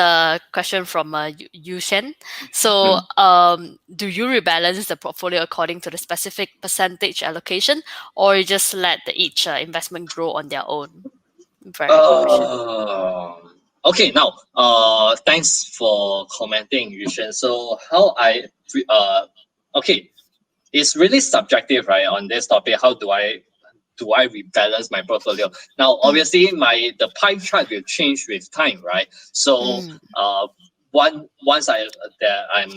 question from Yu Xuan. So, Mm. do you rebalance the portfolio according to the specific percentage allocation, or you just let each investment grow on their own? Very good question. Okay, now thanks for commenting, Yushen. So how I okay it's really subjective, right? On this topic, how do I rebalance my portfolio? Now, Mm, obviously, the pie chart will change with time, right? So, mm, once that I'm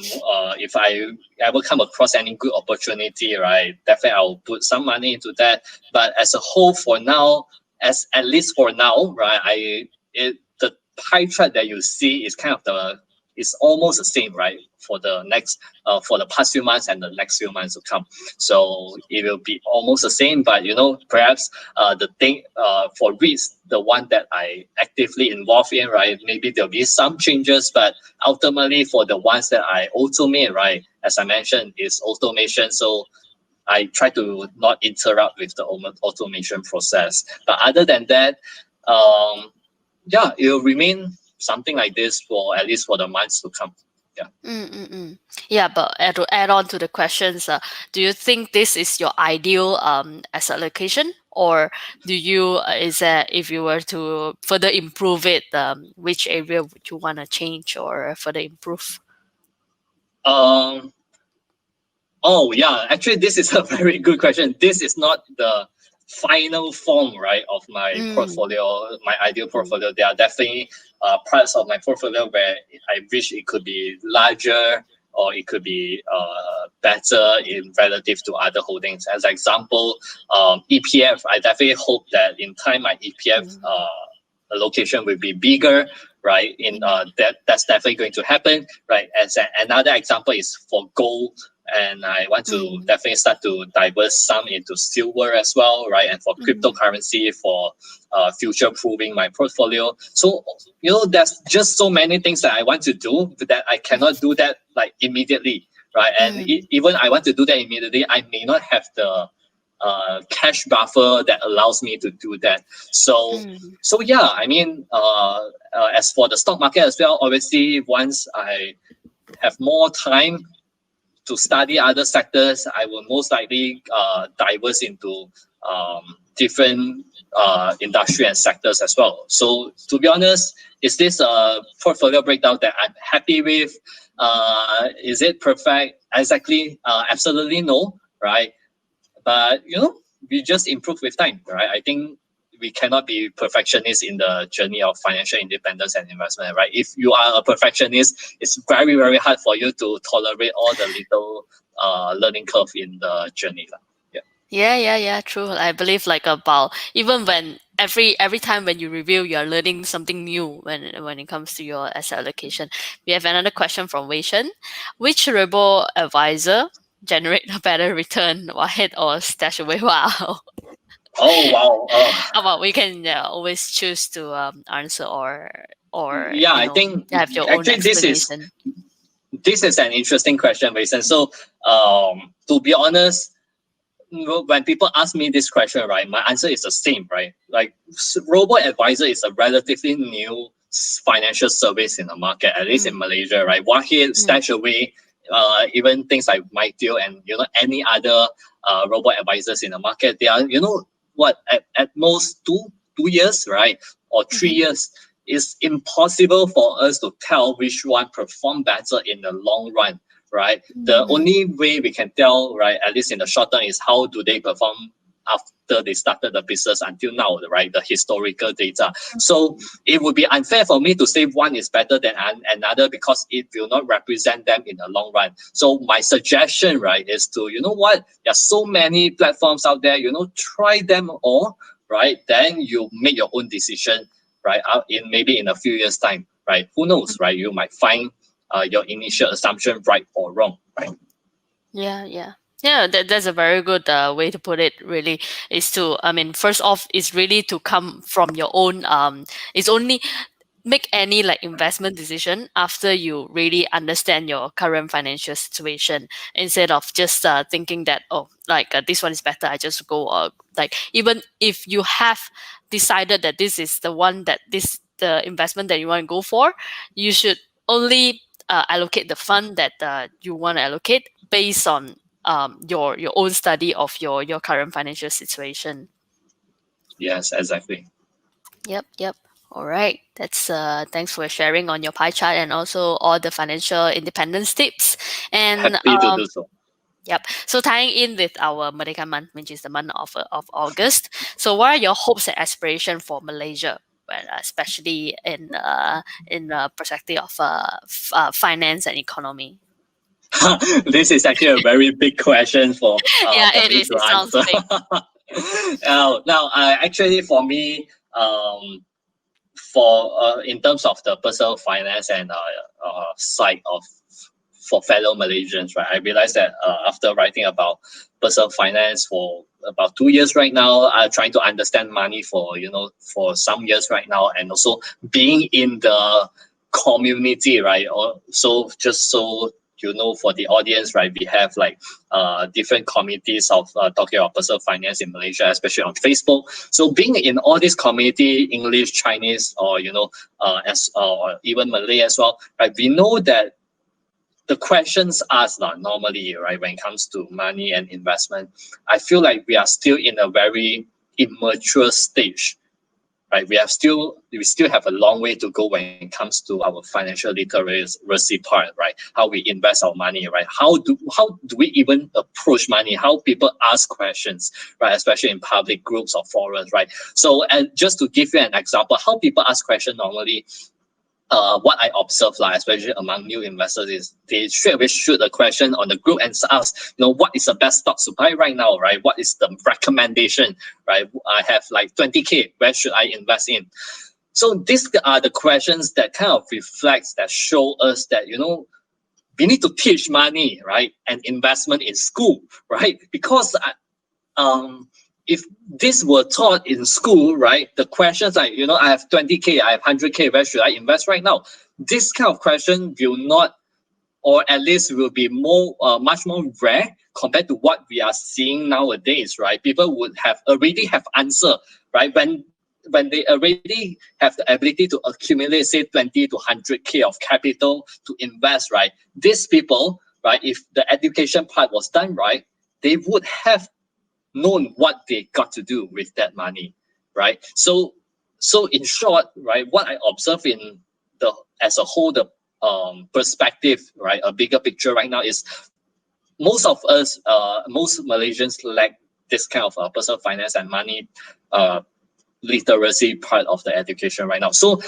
if I ever come across any good opportunity, right, definitely I'll put some money into that. But as a whole, for now, as at least for now, right, the pie chart that you see is kind of is almost the same, right, for the next for the past few months and the next few months to come. So it will be almost the same, but perhaps the thing for REITs, the one that I actively involved in, right, maybe there'll be some changes, but ultimately for the ones that I automate, right, as I mentioned, is automation. So I try to not interrupt with the automation process. But other than that, yeah, it will remain something like this for at least for the months to come. Yeah. Yeah, but to add on to the questions, do you think this is your ideal asset allocation, or do you is that if you were to further improve it, which area would you want to change or further improve? Um, Oh yeah, actually, this is a very good question. This is not the final form, right, of my Mm, portfolio, my ideal mm, portfolio. There are definitely parts of my portfolio where I wish it could be larger or it could be better in relative to other holdings. As an example, EPF. I definitely hope that in time my EPF mm, allocation will be bigger, right? In mm, that's definitely going to happen, right? Another example is for gold, and I want to mm, definitely start to diverse some into silver as well, right? And for mm, cryptocurrency for future proving my portfolio. So there's just so many things that I want to do that I cannot do that like immediately, right? And mm, even I want to do that immediately, I may not have the cash buffer that allows me to do that. So mm, so yeah, I mean, as for the stock market as well, obviously once I have more time to study other sectors, I will most likely diverse into different industry and sectors as well. So to be honest, is this a portfolio breakdown that I'm happy with? Is it perfect? Exactly, absolutely no, right? But we just improve with time, right? I think we cannot be perfectionists in the journey of financial independence and investment, right? If you are a perfectionist, it's very, very hard for you to tolerate all the little learning curve in the journey. Yeah. yeah. True. I believe like about even when every time when you review, you're learning something new when it comes to your asset allocation. We have another question from Wei Shen. Which robo advisor generate a better return, Wahid or stash away? Wow. Oh wow. How about we can always choose to answer or Yeah, I think have your own actually explanation. this is an interesting question, Mason. So to be honest, when people ask me this question, right, my answer is the same, right? Like, robo advisor is a relatively new financial service in the market, at least in Mm, Malaysia, right? Wahid, mm, Stashaway, even things like MyDeal and any other robo advisors in the market, they are what at most two years, right, or 3 years. It's impossible for us to tell which one perform better in the long run, right? The mhm, only way we can tell, right, at least in the short term, is how do they perform after they started the business until now, right? The historical data. So it would be unfair for me to say one is better than another because it will not represent them in the long run. So my suggestion, right, is to, what? There's so many platforms out there, try them all, right? Then you make your own decision, right? In maybe in a few years' time, right? Who knows, right? You might find your initial assumption right or wrong, right? Yeah. That's a very good way to put it. Really, is to I mean, first off, is really to come from your own. It's only make any like investment decision after you really understand your current financial situation instead of just thinking that this one is better, I just go like even if you have decided that this is the one that this the investment that you want to go for, you should only allocate the fund that you want to allocate based on your own study of your current financial situation. Yes, exactly. Yep. All right. That's thanks for sharing on your pie chart and also all the financial independence tips. And Happy to do so. Yep. So tying in with our Merdeka month, which is the month of August. So what are your hopes and aspirations for Malaysia, especially in the perspective of finance and economy? This is actually a very big question Yeah, for it me is. to It sounds answer. big. Actually, for me, for in terms of the personal finance and side of for fellow Malaysians, right? I realized that after writing about personal finance for about 2 years right now, I'm trying to understand money for for some years right now, and also being in the community, right? Or so just so for the audience, right? We have like different communities of talking about personal finance in Malaysia, especially on Facebook. So being in all this community, English, Chinese, or as or even Malay as well, right? We know that the questions asked normally, right, when it comes to money and investment, I feel like we are still in a very immature stage, right? We still have a long way to go when it comes to our financial literacy part, right? How we invest our money, right? How do we even approach money? How people ask questions, right? Especially in public groups or forums, right? So, and just to give you an example, how people ask questions normally, what I observe, like, especially among new investors, is they straight away shoot a question on the group and ask, what is the best stocks to buy right now, right? What is the recommendation, right? I have like 20K, where should I invest in? So these are the questions that kind of reflects, that show us that, we need to teach money, right? And investment in school, right? Because if this were taught in school, right, the questions like, I have 20K, I have 100K, where should I invest right now? This kind of question will not, or at least will be much more rare compared to what we are seeing nowadays, right? People would already have answer, right? When they already have the ability to accumulate, say, 20 to 100K of capital to invest, right? These people, right, if the education part was done right, they would have known what they got to do with that money, right? So in short, right, what I observe in the as a whole, the perspective, right, a bigger picture right now is most Malaysians lack this kind of personal finance and money literacy part of the education right now. So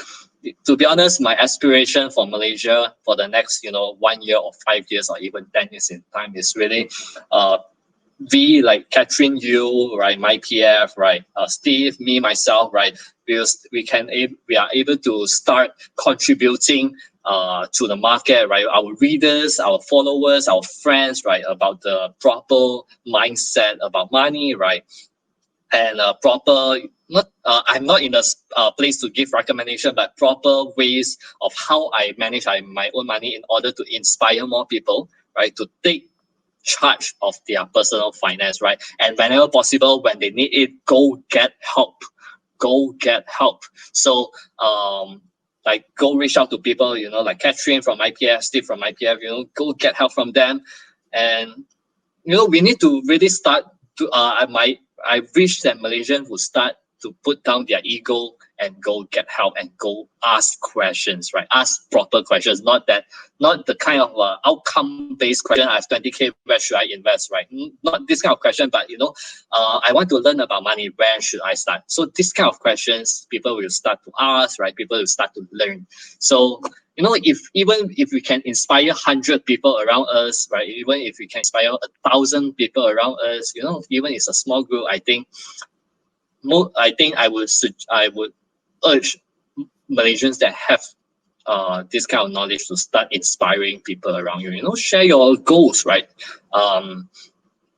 to be honest, my aspiration for Malaysia for the next 1 year or 5 years or even 10 years in time is really we, like Catherine, you, right, MyPF, right, Steve, me, myself, right, we are able to start contributing to the market, right, our readers, our followers, our friends, right, about the proper mindset about money, right, and proper, not I'm not in a place to give recommendation, but proper ways of how I manage my own money in order to inspire more people, right, to take charge of their personal finance, right? And whenever possible, when they need it, go get help. Go get help. So, like, go reach out to people, like Catherine from IPF, Steve from IPF, go get help from them. And, we need to really start to, I wish that Malaysians would start to put down their ego and go get help and go ask questions, right? Ask proper questions, not the kind of outcome-based question. I have 20K, where should I invest, right? Not this kind of question, but I want to learn about money. Where should I start? So this kind of questions, people will start to ask, right? People will start to learn. So if we can inspire 100 people around us, right? Even if we can inspire 1,000 people around us, even it's a small group, I think I would urge Malaysians that have this kind of knowledge to start inspiring people around you. Share your goals, right?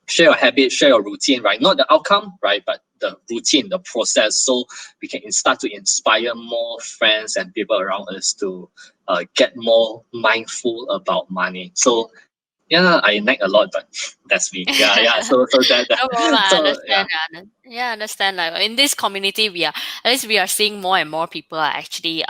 Share your habit, share your routine, right? Not the outcome, right? But the routine, the process, so we can start to inspire more friends and people around us to get more mindful about money. So yeah, I nag a lot, but that's me. Yeah. No problem. I So yeah. understand. Yeah, I understand. Like in this community, at least we are seeing more and more people are actually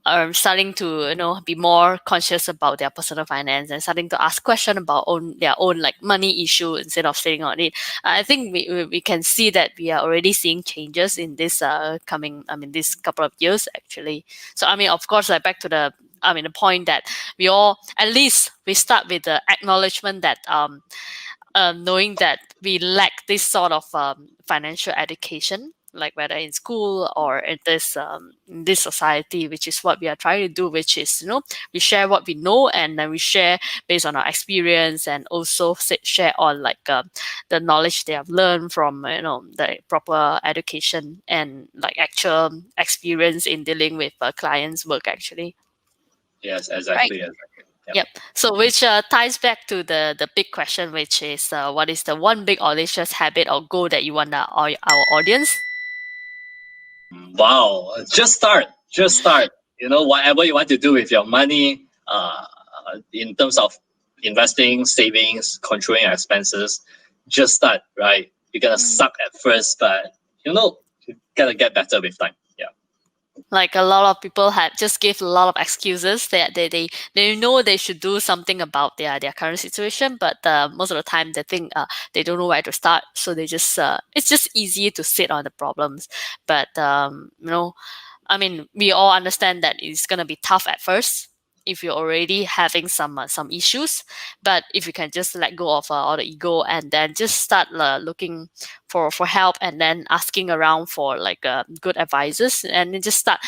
are starting to be more conscious about their personal finance and starting to ask questions about their own like money issue instead of sitting on it. I think we can see that we are already seeing changes in this coming, I mean, this couple of years actually. So I mean, of course, like back to the the point that we all, at least we start with the acknowledgement that knowing that we lack this sort of financial education, like whether in school or in this society, which is what we are trying to do, which is, we share what we know, and then we share based on our experience, and also share on like the knowledge they have learned from the proper education and like actual experience in dealing with clients' work actually. Yes, Right. exactly. Yep. Yep. So, which ties back to the big question, which is, what is the one big audacious habit or goal that you want our audience? Wow, just start. Just start. Whatever you want to do with your money, in terms of investing, savings, controlling your expenses, just start, right? You're gonna Mm. suck at first, but you gotta get better with time. Yeah. Like a lot of people had just give a lot of excuses that they know they should do something about their current situation, but most of the time they think they don't know where to start, so they just it's just easy to sit on the problems. But we all understand that it's gonna be tough at first if you're already having some issues. But if you can just let go of all the ego, and then just start looking for help, and then asking around for like good advisors, and then just start.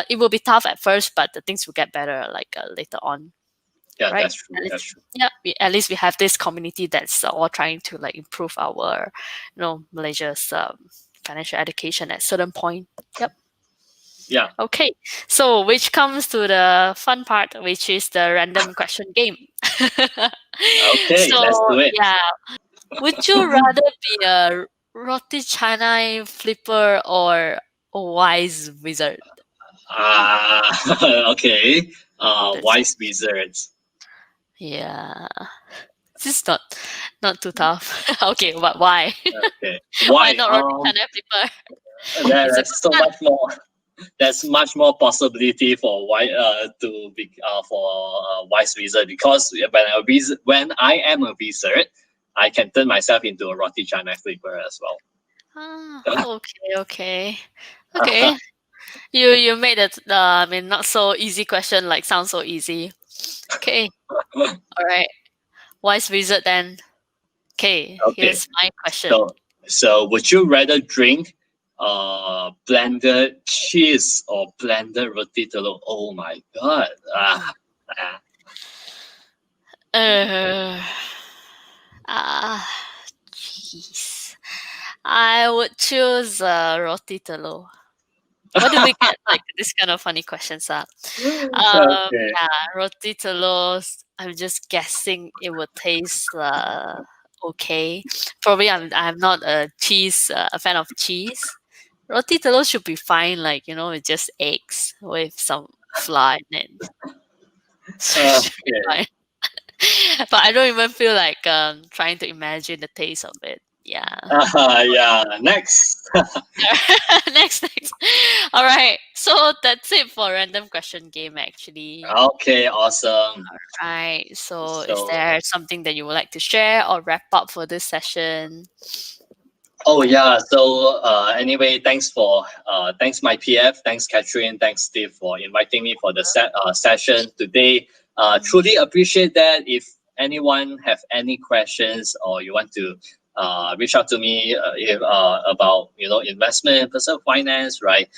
It will be tough at first, but the things will get better like later on, Yeah, right? that's true. At That's least, true. yeah. At least we have this community that's all trying to like improve our, Malaysia's financial education at certain point. Yep. Yeah. Okay, so which comes to the fun part, which is the random question game. Okay, So let's do it. yeah, would you rather be a roti canai flipper or a wise wizard? Okay. That's Wise wizards. yeah. This is not too tough. Okay, but why? Okay. Why Why? not roti canai flipper? It's a There's good so start. much more. There's much more possibility for to be for wise wizard, because when I am a wizard, I can turn myself into a roti canai flipper as well. Okay. Okay. You made it. Not so easy question. Like sounds so easy. Okay. All right. Wise wizard then. Okay. Okay, Here's my question. so would you rather drink blended cheese or blended roti telur? Oh my god! Ah. Uh. Ah. Jeez. I would choose roti telur. What do we get? Like this kind of funny questions are. Okay. Yeah, roti telur. I'm just guessing it would taste okay. Probably I'm not a fan of cheese. Roti telur should be fine, like it's just eggs with some flour in it. So it should be Okay. fine. But I don't even feel like trying to imagine the taste of it. Yeah. Yeah. Next. Next. All right. So that's it for random question game actually. Okay. Awesome. Right. So is So. there something that you would like to share or wrap up for this session? Oh yeah. So anyway, thanks MyPF, thanks Catherine, thanks Steve for inviting me for the session today. Truly appreciate that. If anyone have any questions, or you want to reach out to me if, about investment, personal finance, right?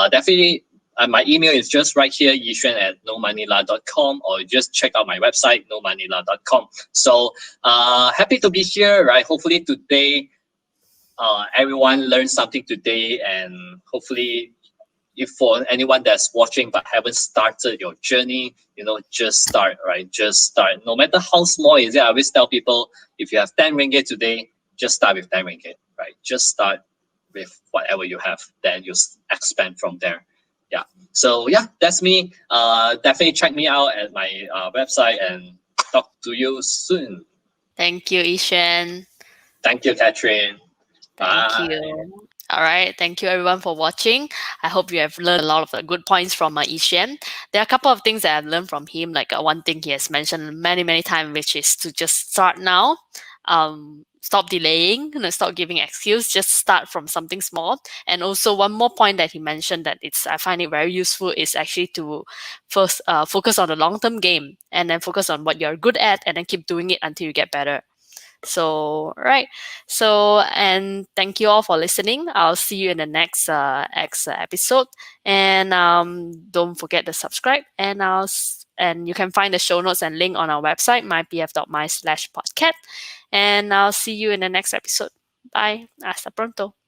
Definitely. My email is just right here, yixuan at nomoneylah.com, or just check out my website, nomoneylah.com. So happy to be here, right? Hopefully today everyone learned something today, and hopefully if for anyone that's watching but haven't started your journey, just start, right? Just start, no matter how small it is. I always tell people, if you have 10 ringgit today, just start with 10 ringgit, right? Just start with whatever you have, then you expand from there. Yeah, so yeah, that's me. Definitely check me out at my website, and talk to you soon. Thank you, Ishan. Thank you, Catherine. Thank Bye. you. All right. Thank you, everyone, for watching. I hope you have learned a lot of good points from Ishan. There are a couple of things that I've learned from him. Like one thing he has mentioned many, many times, which is to just start now. stop delaying, stop giving excuse, just start from something small. And also one more point that he mentioned that I find it very useful is actually to first focus on the long-term game, and then focus on what you're good at, and then keep doing it until you get better. So, right. So, and thank you all for listening. I'll see you in the next episode. And don't forget to subscribe. And and you can find the show notes and link on our website, mypf.my/podcast. And I'll see you in the next episode. Bye. Hasta pronto.